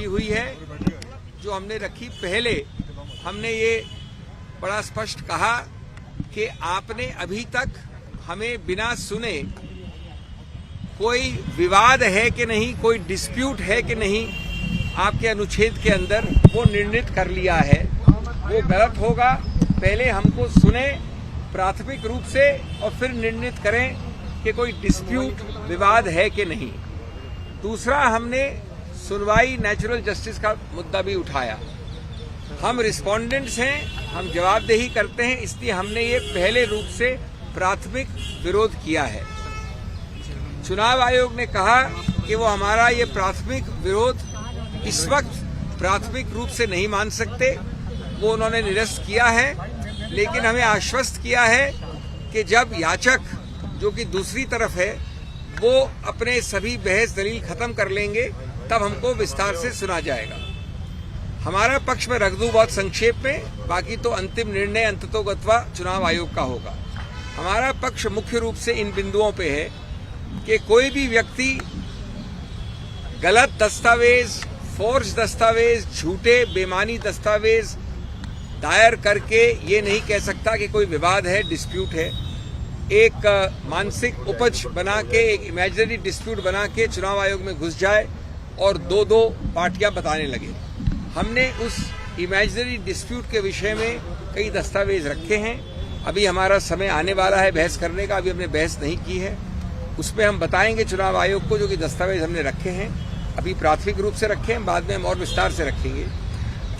रखी हुई है जो हमने रखी। पहले हमने ये बड़ा स्पष्ट कहा कि आपने अभी तक हमें बिना सुने कोई विवाद है कि नहीं, कोई डिस्प्यूट है कि नहीं आपके अनुच्छेद के अंदर, वो निर्णित कर लिया है। वो गलत होगा। पहले हमको सुने प्राथमिक रूप से और फिर निर्णित करें कि कोई डिस्प्यूट, विवाद है कि नहीं। दूसरा, हमने सुनवाई, नेचुरल जस्टिस का मुद्दा भी उठाया। हम रिस्पोंडेंट्स हैं, हम जवाबदेही करते हैं, इसलिए हमने ये पहले रूप से प्राथमिक विरोध किया है। चुनाव आयोग ने कहा कि वो हमारा ये प्राथमिक विरोध इस वक्त प्राथमिक रूप से नहीं मान सकते, वो उन्होंने निरस्त किया है। लेकिन हमें आश्वस्त किया है कि जब याचक, जो कि दूसरी तरफ है, वो अपने सभी बहस दलील खत्म कर लेंगे तब हमको विस्तार से सुना जाएगा। हमारा पक्ष में रख दूं बहुत संक्षेप में, बाकी तो अंतिम निर्णय अंततोगत्वा चुनाव आयोग का होगा। हमारा पक्ष मुख्य रूप से इन बिंदुओं पे है कि कोई भी व्यक्ति गलत दस्तावेज, फोर्ज दस्तावेज, झूठे बेमानी दस्तावेज दायर करके ये नहीं कह सकता कि कोई विवाद है, डिस्प्यूट है। एक मानसिक उपज बना के, एक इमेजिनरी डिस्प्यूट बना के चुनाव आयोग में घुस जाए और दो पार्टियां बताने लगे। हमने उस इमेजिनरी डिस्प्यूट के विषय में कई दस्तावेज रखे हैं। अभी हमारा समय आने वाला है बहस करने का, अभी हमने बहस नहीं की है। उसमें हम बताएंगे चुनाव आयोग को जो कि दस्तावेज हमने रखे हैं, अभी प्राथमिक रूप से रखे हैं, बाद में हम और विस्तार से रखेंगे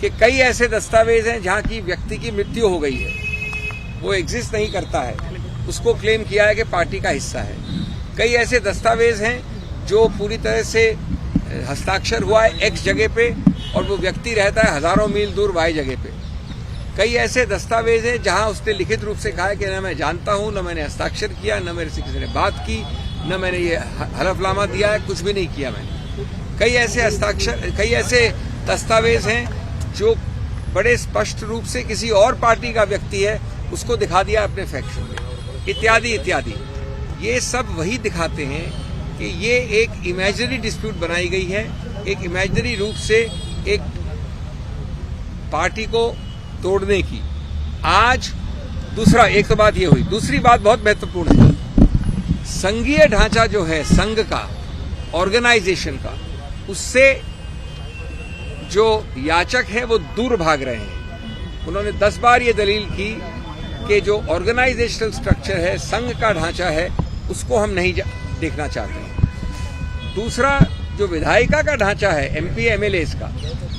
कि कई ऐसे दस्तावेज हैं जहां की व्यक्ति की मृत्यु हो गई है, वो एग्जिस्ट नहीं करता है, उसको क्लेम किया है कि पार्टी का हिस्सा है। कई ऐसे दस्तावेज हैं जो पूरी तरह से हस्ताक्षर हुआ है एक्स जगह पे और वो व्यक्ति रहता है हजारों मील दूर वाई जगह पे। कई ऐसे दस्तावेज हैं जहां उसने लिखित रूप से कहा है कि न मैं जानता हूं, न मैंने हस्ताक्षर किया, न मेरे से किसी ने बात की, न मैंने ये हलफनामा दिया है, कुछ भी नहीं किया मैंने। कई ऐसे दस्तावेज हैं जो बड़े स्पष्ट रूप से किसी और पार्टी का व्यक्ति है, उसको दिखा दिया अपने फैक्शन में, इत्यादि इत्यादि। ये सब वही दिखाते हैं कि ये एक इमेजिनरी डिस्प्यूट बनाई गई है, एक इमेजिनरी रूप से एक पार्टी को तोड़ने की। आज दूसरा, एक तो बात ये हुई, दूसरी बात बहुत महत्वपूर्ण है। संघीय ढांचा जो है संघ का, ऑर्गेनाइजेशन का, उससे जो याचक है वो दूर भाग रहे हैं। उन्होंने 10 बार ये दलील की कि जो ऑर्गेनाइजेशनल स्ट्रक्चर है, संघ का ढांचा है, उसको हम नहीं देखना चाहते हैं। दूसरा, जो विधायिका का ढांचा है एमपी एमएलएस का,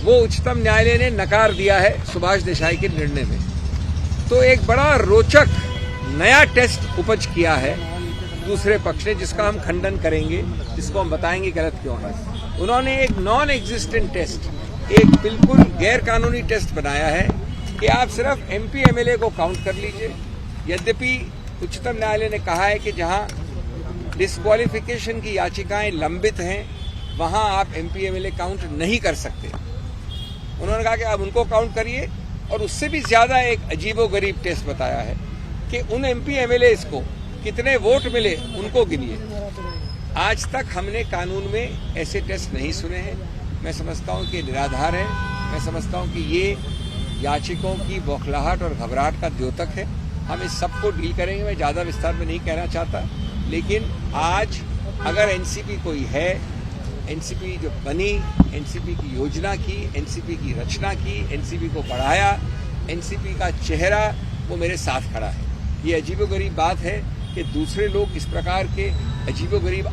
वो उच्चतम न्यायालय ने नकार दिया है सुभाष देसाई के निर्णय में। तो एक बड़ा रोचक नया टेस्ट उपज किया है दूसरे पक्ष ने, जिसका हम खंडन करेंगे, जिसको हम बताएंगे गलत क्यों है। उन्होंने एक नॉन एग्जिस्टेंट टेस्ट, एक बिल्कुल गैर कानूनी टेस्ट बनाया है कि आप सिर्फ एमपी एमएलए को काउंट कर लीजिए। यद्यपि उच्चतम न्यायालय ने कहा है कि जहां डिस्क्वालिफिकेशन की याचिकाएं लंबित हैं, वहां आप एमपी एमएलए काउंट नहीं कर सकते। उन्होंने कहा कि आप उनको काउंट करिए, और उससे भी ज्यादा एक अजीबोगरीब टेस्ट बताया है कि उन एमपी एमएलए को कितने वोट मिले उनको गिनिए। आज तक हमने कानून में ऐसे टेस्ट नहीं सुने हैं। मैं समझता हूं कि निराधार है। मैं समझता हूं कि ये याचिकों की बौखलाहट और घबराहट का द्योतक है। हम इस सब को डील करेंगे। मैं ज्यादा विस्तार में नहीं कहना चाहता, लेकिन आज अगर एनसीपी कोई है, एनसीपी जो बनी, एनसीपी की योजना की, एनसीपी की रचना की, एनसीपी को बढ़ाया, एनसीपी का चेहरा वो मेरे साथ खड़ा है। ये अजीबोगरीब बात है कि दूसरे लोग इस प्रकार के अजीबोगरीब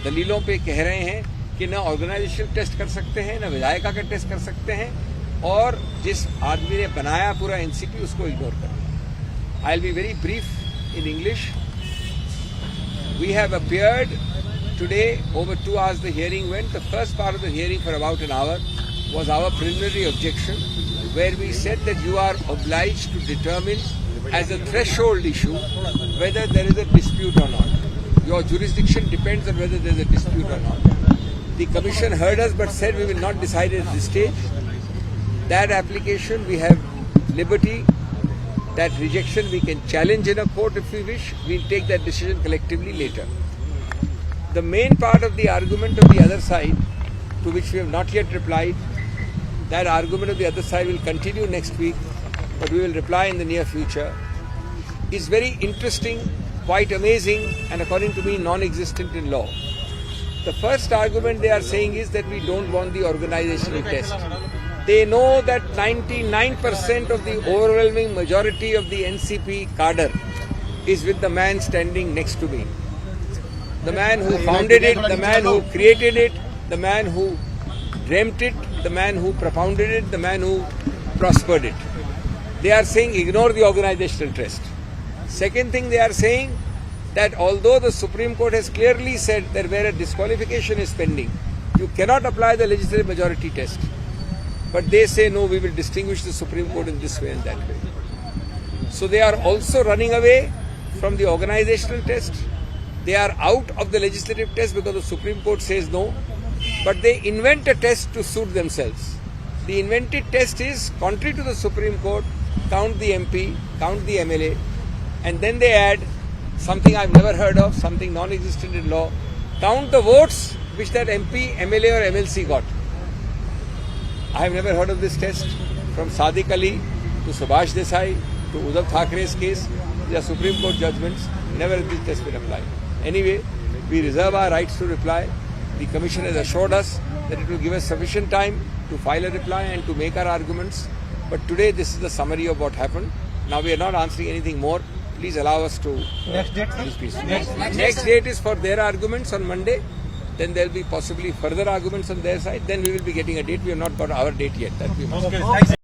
दलीलों पे कह रहे हैं कि न ऑर्गेनाइजेशन टेस्ट कर सकते हैं, न विधायिका का टेस्ट कर सकते हैं, और जिस आदमी ने बनाया पूरा एनसीपी उसको इग्नोर कर दिया। I will be very brief in English. We have appeared today over 2 hours the hearing went. The first part of the hearing for about an hour was our preliminary objection, where we said that you are obliged to determine as a threshold issue whether there is a dispute or not. Your jurisdiction depends on whether there is a dispute or not. The commission heard us but said we will not decide at this stage. That application we have liberty. That rejection we can challenge in a court if we wish. We will take that decision collectively later. The main part of the argument of the other side to which we have not yet replied. That argument of the other side will continue next week, but we will reply in the near future. Is very interesting, quite amazing, and according to me, non-existent in law. The first argument they are saying is that we don't want the organizational test. They know that 99% of the overwhelming majority of the NCP cadre is with the man standing next to me. The man who founded it, the man who created it, the man who dreamt it, the man who propounded it, the man who prospered it. They are saying ignore the organizational test. Second thing they are saying that although the Supreme Court has clearly said that where a disqualification is pending, you cannot apply the legislative majority test. But they say no, we will distinguish the Supreme Court in this way and that way. So they are also running away from the organizational test. They are out of the legislative test because the Supreme Court says no. But they invent a test to suit themselves. The invented test is contrary to the Supreme Court, count the MP, count the MLA, and then they add something I've never heard of, something non-existent in law, count the votes which that MP, MLA or MLC got. I have never heard of this test. From Sadiq Ali to Subhash Desai to Uddhav Thackeray's case, these are Supreme Court judgments. Never has this test been applied. Anyway, we reserve our rights to reply. The Commission has assured us that it will give us sufficient time to file a reply and to make our arguments. But today, this is the summary of what happened. Now, we are not answering anything more. Please allow us to... Next date, sir? Next date is for their arguments on Monday. Then there will be possibly further arguments on their side. Then we will be getting a date. We have not got our date yet. That we must.